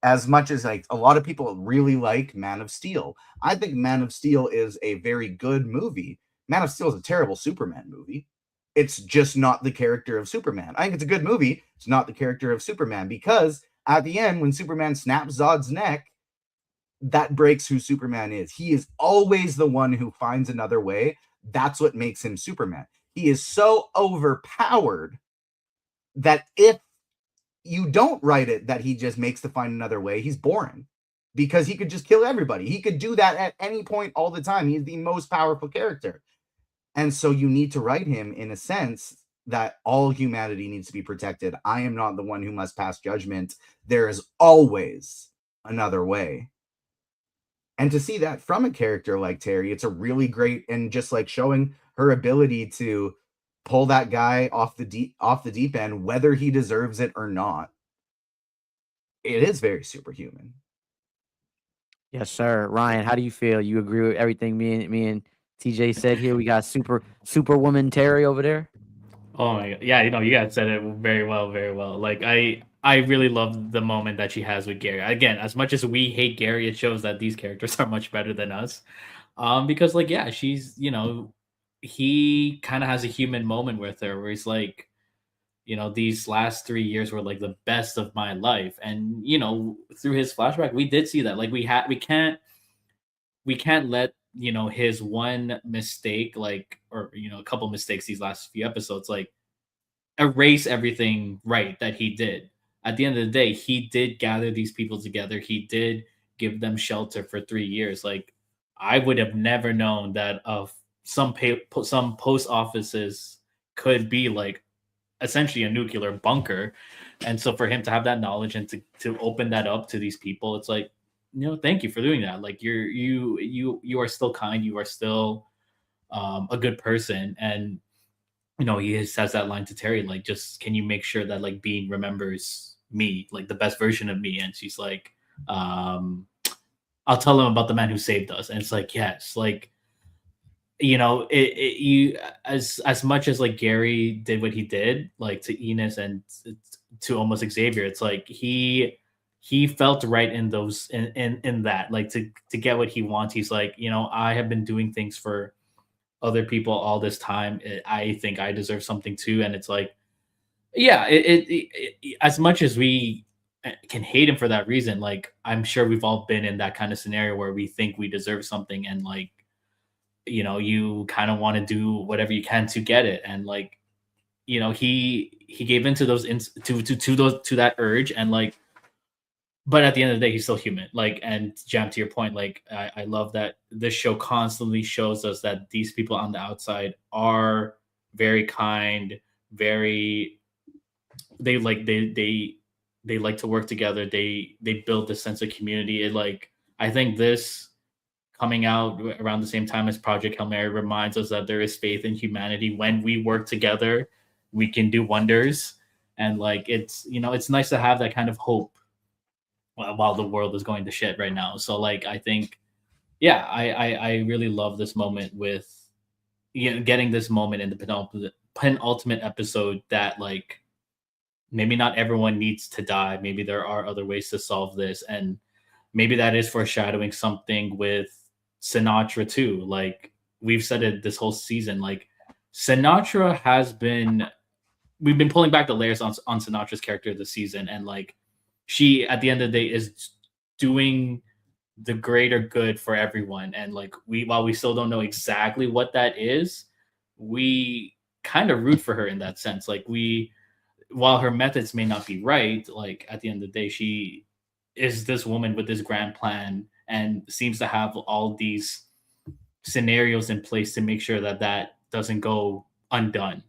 as much as like a lot of people really like Man of Steel, I think Man of Steel is a very good movie. Man of Steel is a terrible Superman movie. It's just not the character of Superman. I think it's a good movie. It's not the character of Superman, because at the end, when Superman snaps Zod's neck, that breaks who Superman is. He is always the one who finds another way. That's what makes him Superman. He is so overpowered that if you don't write it that he just makes to find another way, he's boring, because he could just kill everybody. He could do that at any point all the time. He's the most powerful character. And so you need to write him in a sense that all humanity needs to be protected. I am not the one who must pass judgment. There is always another way. And to see that from a character like Teri, it's a really great, and just like showing her ability to pull that guy off the deep end, whether he deserves it or not. It is very superhuman. Yes, sir. Ryan, how do you feel? You agree with everything me and TJ said here? We got Superwoman Terry over there. Oh my god, yeah, you guys said it very well, very well. Like I really love the moment that she has with Gary. Again, as much as we hate Gary, it shows that these characters are much better than us. Because like yeah, she's he kind of has a human moment with her where he's like, these last 3 years were like the best of my life, and through his flashback, we did see that. Like we can't let his one mistake, like, or a couple mistakes these last few episodes, like erase everything right that he did. At the end of the day, he did gather these people together. He did give them shelter for 3 years. Like, I would have never known that of some post offices could be like essentially a nuclear bunker. And so for him to have that knowledge and to open that up to these people, it's like, thank you for doing that. Like, you are still kind, you are still a good person. And he says that line to Teri, like, just can you make sure that like Bean remembers me, like the best version of me? And she's like, I'll tell him about the man who saved us. And it's like, yes, like, you, as much as like Gary did what he did, like to Enos and to almost Xavier, it's like he felt right in those in that, like, to get what he wants. He's like, I have been doing things for other people all this time. I think I deserve something too. And it's like, yeah, as much as we can hate him for that reason, like, I'm sure we've all been in that kind of scenario where we think we deserve something, and like, you kind of want to do whatever you can to get it. And like, he gave into those to that urge, and like, but at the end of the day, he's still human. Like, and Jam, to your point, like, I love that this show constantly shows us that these people on the outside are very kind, very, they like they like to work together. They build this sense of community. It, like, I think this coming out around the same time as Project Hail Mary reminds us that there is faith in humanity. When we work together, we can do wonders. And like, it's nice to have that kind of hope while the world is going to shit right now. So like, I think, yeah, I really love this moment with getting this moment in the penultimate episode, that like, maybe not everyone needs to die. Maybe there are other ways to solve this, and maybe that is foreshadowing something with Sinatra too. Like, we've said it this whole season, like, Sinatra has been, we've been pulling back the layers on Sinatra's character this season, and like, she at the end of the day is doing the greater good for everyone. And like, while we still don't know exactly what that is, we kind of root for her in that sense. Like, while her methods may not be right, like, at the end of the day, she is this woman with this grand plan and seems to have all these scenarios in place to make sure that that doesn't go undone.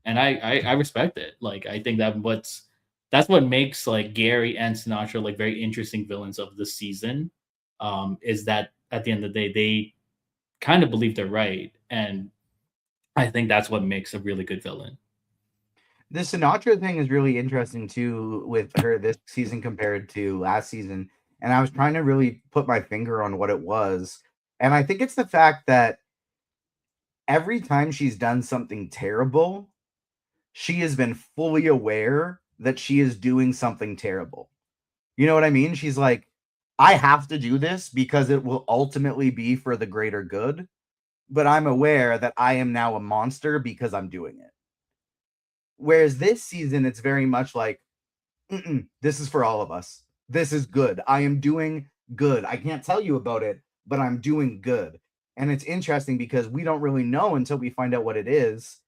And I respect it. Like, I think that's what makes like Gary and Sinatra like very interesting villains of the season. Is that at the end of the day, they kind of believe they're right, and I think that's what makes a really good villain. The Sinatra thing is really interesting too with her this season compared to last season. And I was trying to really put my finger on what it was. And I think it's the fact that every time she's done something terrible, she has been fully aware that she is doing something terrible. You know what I mean? She's like, I have to do this because it will ultimately be for the greater good. But I'm aware that I am now a monster because I'm doing it. Whereas this season, it's very much like, this is for all of us. This is good. I am doing good. I can't tell you about it, but I'm doing good. And it's interesting because we don't really know until we find out what it is.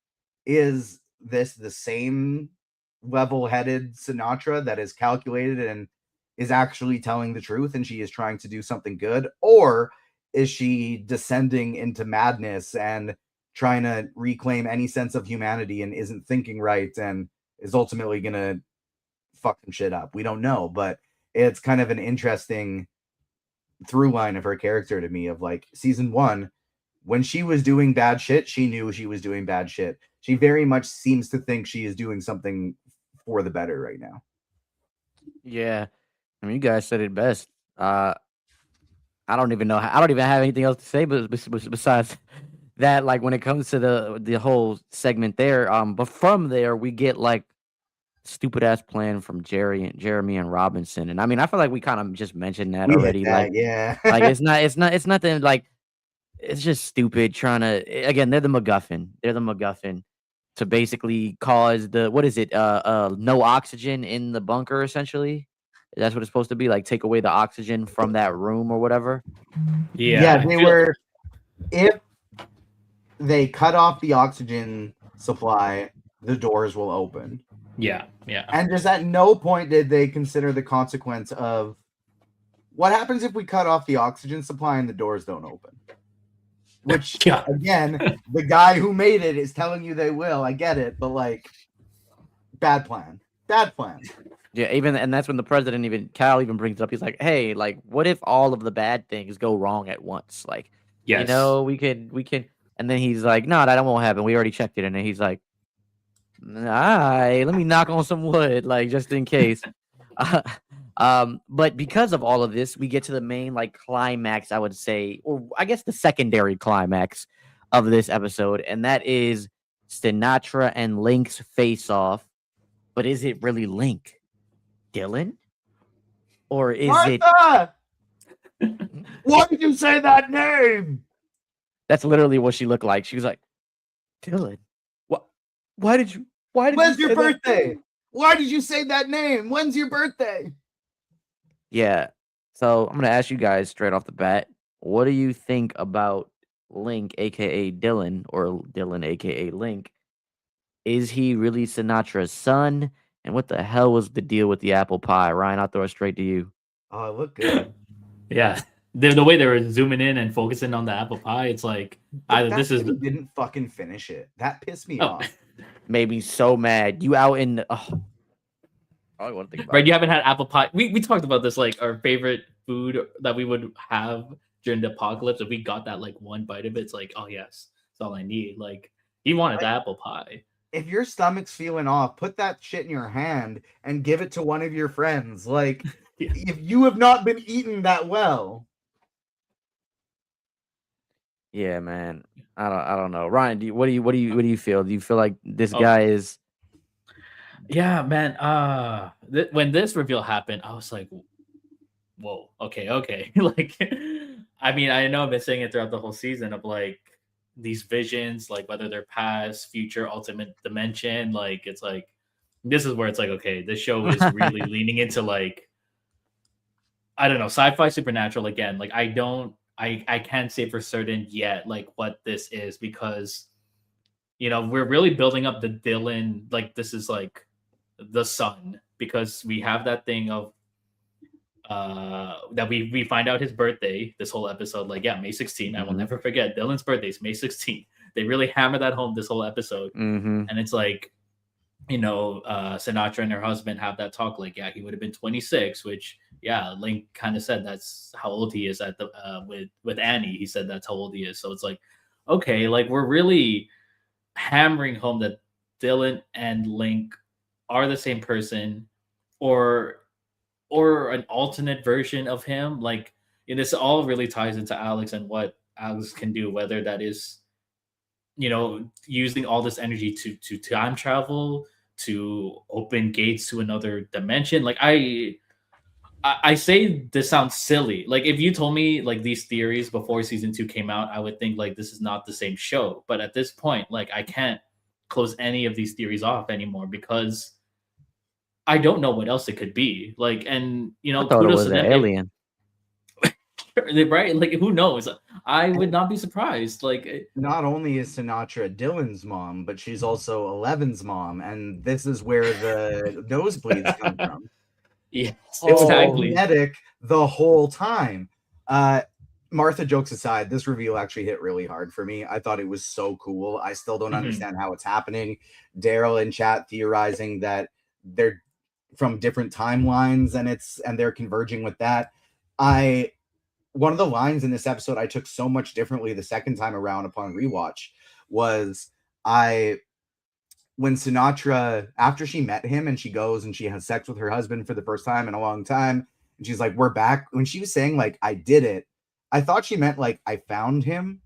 Is this the same level-headed Sinatra that is calculated and is actually telling the truth and she is trying to do something good? Or is she descending into madness and trying to reclaim any sense of humanity and isn't thinking right and is ultimately going to fuck some shit up? We don't know, but it's kind of an interesting through line of her character to me of like season 1, when she was doing bad shit, she knew she was doing bad shit. She very much seems to think she is doing something for the better right now. Yeah, I mean, you guys said it best. I don't even know. I don't even have anything else to say, but besides that, like when it comes to the whole segment there, but from there we get like stupid ass plan from Jeremy and Robinson, and I mean, I feel like we kind of just mentioned that We hit already. that, yeah. Like it's nothing like it's just stupid trying to again. They're the MacGuffin. They're the MacGuffin to basically cause the what is it? No oxygen in the bunker. Essentially, that's what it's supposed to be. Like take away the oxygen from that room or whatever. Yeah, they were. If they cut off the oxygen supply, the doors will open. Yeah. And just at no point did they consider the consequence of what happens if we cut off the oxygen supply and the doors don't open? Which, again, the guy who made it is telling you they will. I get it, but like, bad plan. Bad plan. Yeah, and that's when the president Cal even brings it up. He's like, "Hey, like, what if all of the bad things go wrong at once? Like, you know, we can." And then he's like, "No, that won't happen. We already checked it." And then he's like, "All right, let me knock on some wood, like, just in case." But because of all of this, we get to the main like climax, I would say, or I guess the secondary climax of this episode, and that is Sinatra and Link's face off. But is it really Link? Dylan? Or is Martha! Why did you say that name? That's literally what she looked like. She was like, Dylan, what? Why did you? When's your birthday? Why did you say that name? When's your birthday? Yeah. So I'm gonna ask you guys straight off the bat. What do you think about Link, aka Dylan, or Dylan, aka Link? Is he really Sinatra's son? And what the hell was the deal with the apple pie? Ryan, I'll throw it straight to you. Oh, it looked good. Yeah. The way they were zooming in and focusing on the apple pie, it's like either this is didn't fucking finish it. That pissed me off. Made me so mad. You out in the I want to think about right. You haven't had apple pie. We talked about this, like our favorite food that we would have during the apocalypse. If we got that like one bite of it, it's like, oh yes, that's all I need. Like he wanted the apple pie. If your stomach's feeling off, put that shit in your hand and give it to one of your friends. Like if you have not been eating that well. Yeah, man. I don't know. Ryan, what do you feel? Do you feel like this guy is? Yeah, man. When this reveal happened, I was like, whoa, okay. Like, I mean, I know I've been saying it throughout the whole season of like these visions, like whether they're past, future, ultimate dimension. Like, it's like this is where it's like, okay, this show is really leaning into like, I don't know, sci-fi supernatural again. Like, I can't say for certain yet like what this is because we're really building up the Dylan, like this is like the son, because we have that thing of that we find out his birthday this whole episode, like May 16th. I will never forget Dylan's birthday is May 16th. They really hammer that home this whole episode. And it's like Sinatra and her husband have that talk like he would have been 26, which Link kind of said that's how old he is at the with Annie. He said that's how old he is. So it's like, okay, like we're really hammering home that Dylan and Link are the same person, or an alternate version of him. Like, and this all really ties into Alex and what Alex can do, whether that is, using all this energy to time travel, to open gates to another dimension. Like I say this sounds silly. Like if you told me like these theories before season 2 came out, I would think like this is not the same show. But at this point, like I can't close any of these theories off anymore because I don't know what else it could be. Like, and I thought it kudos was to an them. alien. Right? Like, who knows? I would not be surprised. Like, Not only is Sinatra Dylan's mom, but she's also Eleven's mom, and this is where the nosebleeds come from. yes, It was exactly. magnetic the whole time. Martha, jokes aside, this reveal actually hit really hard for me. I thought it was so cool. I still don't understand how it's happening. Daryl in chat theorizing that they're from different timelines and they're converging with that. One of the lines in this episode I took so much differently the second time around upon rewatch was when Sinatra, after she met him and she goes and she has sex with her husband for the first time in a long time, and she's like, we're back. When she was saying like, I did it, I thought she meant like, I found him,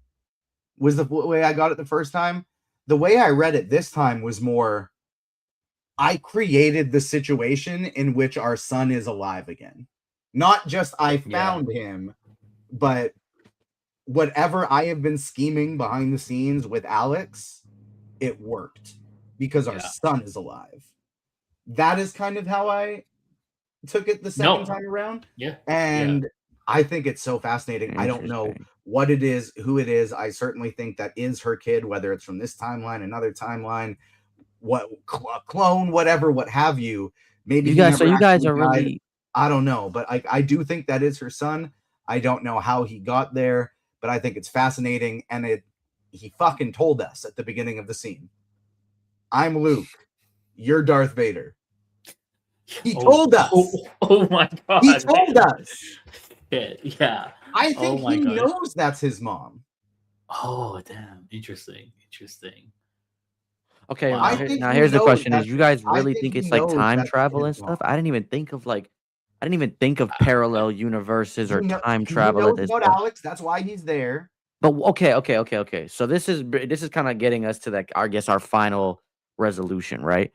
was the way I got it the first time. The way I read it this time was more, I created the situation in which our son is alive again. Not just I found him, but whatever I have been scheming behind the scenes with Alex, it worked because our son is alive. That is kind of how I took it the second time around. Yeah. And I think it's so fascinating. I don't know what it is, who it is. I certainly think that is her kid, whether it's from this timeline, another timeline, what clone, whatever, what have you. Maybe you guys are really, I don't know, but I do think that is her son. I don't know how he got there, but I think it's fascinating. And he fucking told us at the beginning of the scene, I'm Luke, you're Darth Vader. He told us. Oh my god. He told us. Yeah. I think he knows that's his mom. Oh, damn. Interesting. Okay, Wow. now here's the question: is you guys really think it's like time travel and stuff? I didn't even think of parallel universes or time travel at this point. Alex, that's why he's there. But okay. So this is kind of getting us to our final resolution, right?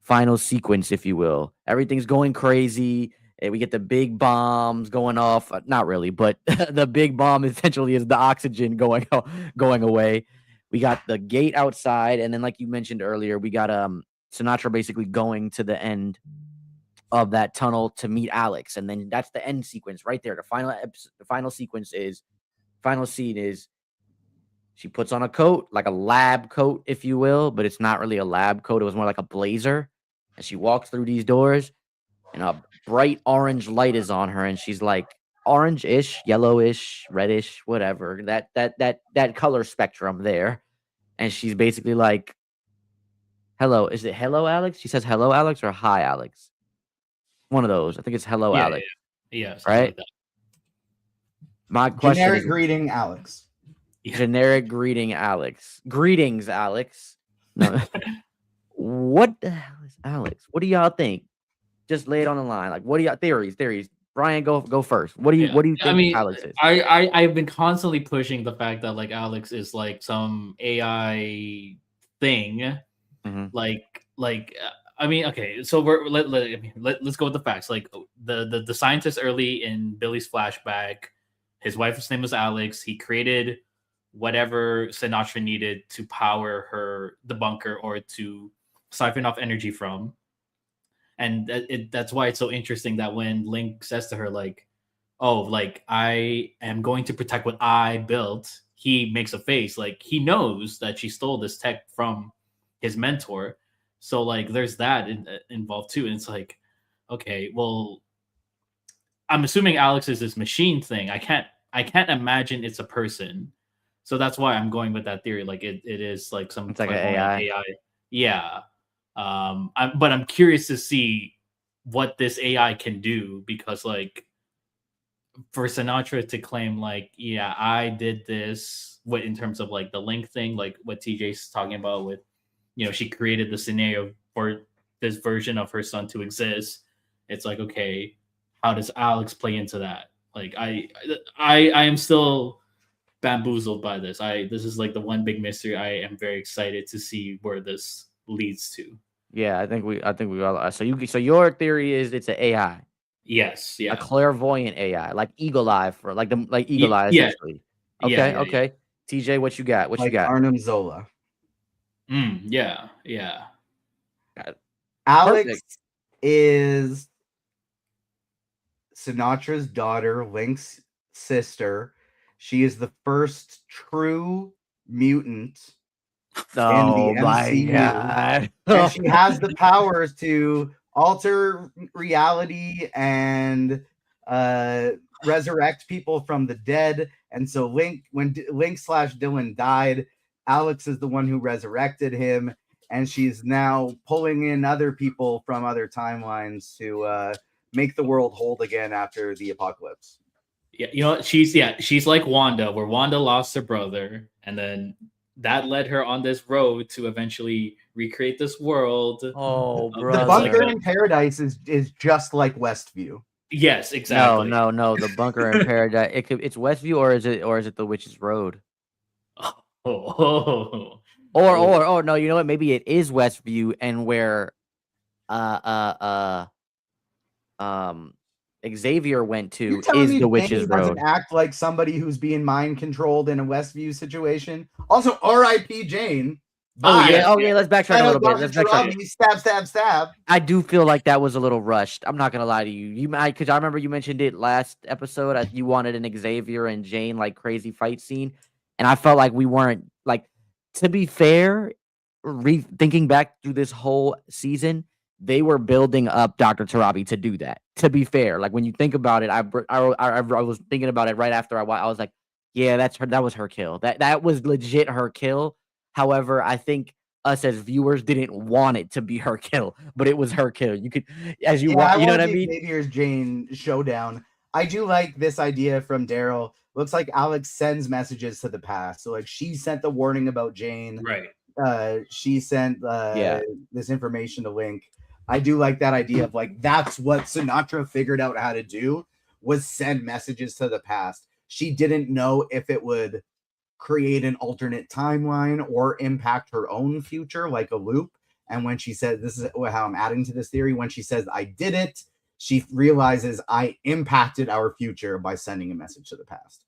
Final sequence, if you will. Everything's going crazy. And we get the big bombs going off. Not really, but the big bomb essentially is the oxygen going away. We got the gate outside, and then like you mentioned earlier, we got Sinatra basically going to the end of that tunnel to meet Alex, and then that's the end sequence right there. The final scene is she puts on a coat, like a lab coat, if you will, but it's not really a lab coat. It was more like a blazer, and she walks through these doors, and a bright orange light is on her, and she's like orange-ish, yellowish, reddish, whatever. That color spectrum there. And she's basically like, hello. Is it hello, Alex? She says hello, Alex, or hi, Alex. One of those. I think it's hello, Alex. Yeah. Right? Like that. My question generic is greeting, Alex. Generic greeting, Alex. Greetings, Alex. No. What the hell is Alex? What do y'all think? Just lay it on the line. Like, what do y'all theories? Brian, go first. What do you think Alex is? I've been constantly pushing the fact that like Alex is like some AI thing. Like I mean, okay, so let's go with the facts. Like the scientist early in Billy's flashback, his wife's name was Alex. He created whatever Sinatra needed to power the bunker or to siphon off energy from. And that's why it's so interesting that when Link says to her, like, oh, like, I am going to protect what I built, he makes a face. Like, he knows that she stole this tech from his mentor. So, like, there's that involved, too. And it's like, okay, well, I'm assuming Alex is this machine thing. I can't imagine it's a person. So that's why I'm going with that theory. Like, it is, like, some... It's like an AI. Yeah. But I'm curious to see what this AI can do because, like, for Sinatra to claim like, yeah, I did this, what in terms of like the link thing, like what TJ's talking about with, she created the scenario for this version of her son to exist. It's like, okay, how does Alex play into that? Like, I am still bamboozled by this. This is like the one big mystery. I am very excited to see where this leads to. Yeah, I think we all. So your theory is it's an AI, Yes, a yeah, clairvoyant AI, like Eagle Eye for like Eagle Eye yeah, essentially. yeah, Okay, yeah, yeah. okay. TJ, what you got? What you Like got? Arnim Zola. Yeah, yeah. Uh, Alex Perfect. is Sinatra's daughter, Link's sister. She is the first true mutant in the Oh my MCU, god. and she has the powers to alter reality and resurrect people from the dead. And so when Link slash Dylan died, Alex is the one who resurrected him, and she's now pulling in other people from other timelines to make the world whole again after the apocalypse. Yeah, she's like Wanda, where Wanda lost her brother, and then that led her on this road to eventually recreate this world Oh of The like bunker brother. a in paradise is just like Westview. yes, No, exactly. no, no. The bunker in paradise. It's Westview or is it the Witch's Road? Oh, Or no, you know what? Maybe it is Westview and where uh uh um Xavier went You're to telling is me the Jane Witch's doesn't Road. act like somebody who's being mind controlled in a Westview situation? Also, R.I.P. Jane. oh Yeah, Bye. yes, okay, yes. let's backtrack Shout a little out bit. Dr. Let's backtrack. Yeah. Tarabi. Stab, stab, stab. I do feel like that was a little rushed. I'm not gonna lie to you. You might because I remember you mentioned it last episode. You wanted an Xavier and Jane like crazy fight scene, and I felt like we weren't like. To be fair, thinking back through this whole season, they were building up Dr. Tarabi to do that. To be fair, like when you think about it, I was thinking about it right after I was like, yeah, that's her. That was her kill. That was legit her kill. However, I think us as viewers didn't want it to be her kill, but it was her kill. You could, as you Yeah, want, I you know want what I the mean? Xavier's Jane showdown. I do like this idea from Daryl. Looks like Alex sends messages to the past. So, like, she sent the warning about Jane. Right. She sent Yeah. this information to Link. I do like that idea of like that's what Sinatra figured out how to do was send messages to the past. She didn't know if it would create an alternate timeline or impact her own future like a loop. And when she said, this is how I'm adding to this theory, when she says, I did it, she realizes I impacted our future by sending a message to the past.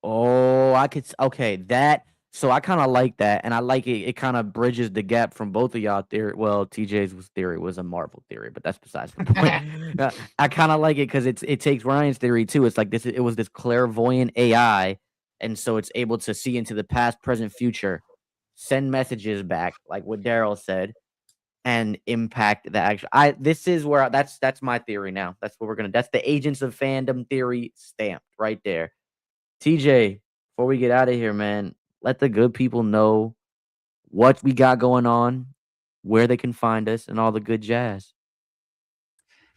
Oh, okay, that so I kind of like that, and I like it. It kind of bridges the gap from both of y'all theory. Well, TJ's theory was a Marvel theory, but that's besides the point. I kind of like it because it takes Ryan's theory too. It's like this. It was this clairvoyant AI, and so it's able to see into the past, present, future, send messages back, like what Daryl said, and impact the actual. This is where that's my theory now. That's what we're gonna. That's the Agents of Fandom theory stamped right there. TJ, before we get out of here, man, let the good people know what we got going on, where they can find us, and all the good jazz.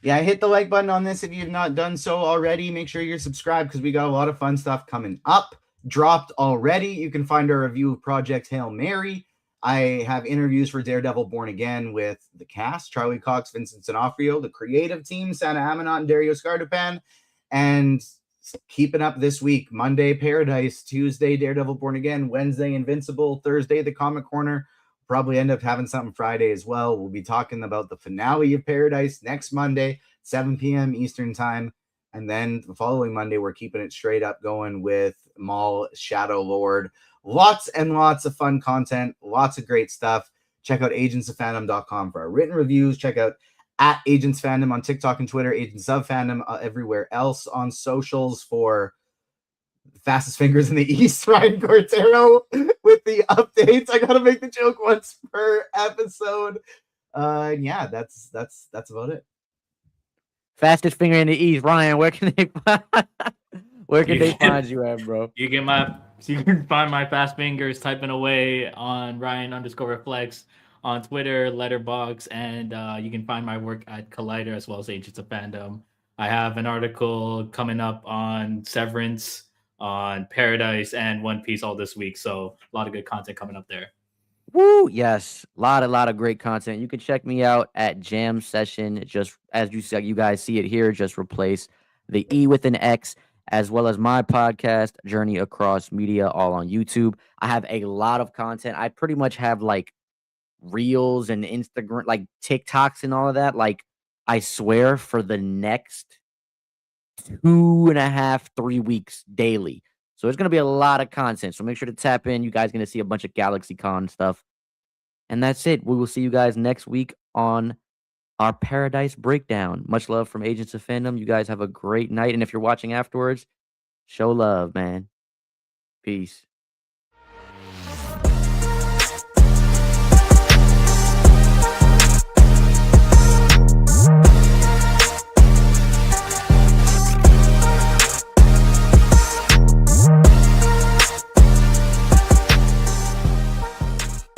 Yeah, hit the like button on this if you've not done so already. Make sure you're subscribed because we got a lot of fun stuff coming up. Dropped already. You can find our review of Project Hail Mary. I have interviews for Daredevil Born Again with the cast, Charlie Cox, Vincent D'Onofrio, the creative team, Santa Amanat, and Dario Scardapan. And keeping up this week, Monday, Paradise, Tuesday, Daredevil Born Again, Wednesday, Invincible, Thursday, The Comic Corner. Probably end up having something Friday as well. We'll be talking about the finale of Paradise next Monday, 7 p.m. Eastern Time. And then the following Monday, we're keeping it straight up going with Maul Shadow Lord. Lots and lots of fun content, lots of great stuff. Check out agentsoffandom.com for our written reviews. Check out at Agents Fandom on TikTok and Twitter, Agents of Fandom everywhere else on socials for fastest fingers in the East, Ryan Cortero with the updates. I gotta make the joke once per episode. Yeah, that's about it. Fastest finger in the east, Ryan. Where can they where can You they can, find you at, bro? you can find my fast fingers typing away on Ryan_reflex on Twitter, Letterbox, and you can find my work at Collider as well as Agents of Fandom. I have an article coming up on Severance, on Paradise, and One Piece all this week. So a lot of good content coming up there. Woo! Yes, lot of great content. You can check me out at Jam Session. Just as you said, you guys see it here. Just replace the E with an X, as well as my podcast, Journey Across Media, all on YouTube. I have a lot of content. I pretty much have like reels and Instagram, like TikToks and all of that. Like, I swear for the next 2.5, 3 weeks daily. So there's gonna be a lot of content. So make sure to tap in. You guys gonna see a bunch of GalaxyCon stuff. And that's it. We will see you guys next week on our Paradise Breakdown. Much love from Agents of Fandom. You guys have a great night. And if you're watching afterwards, show love, man. Peace.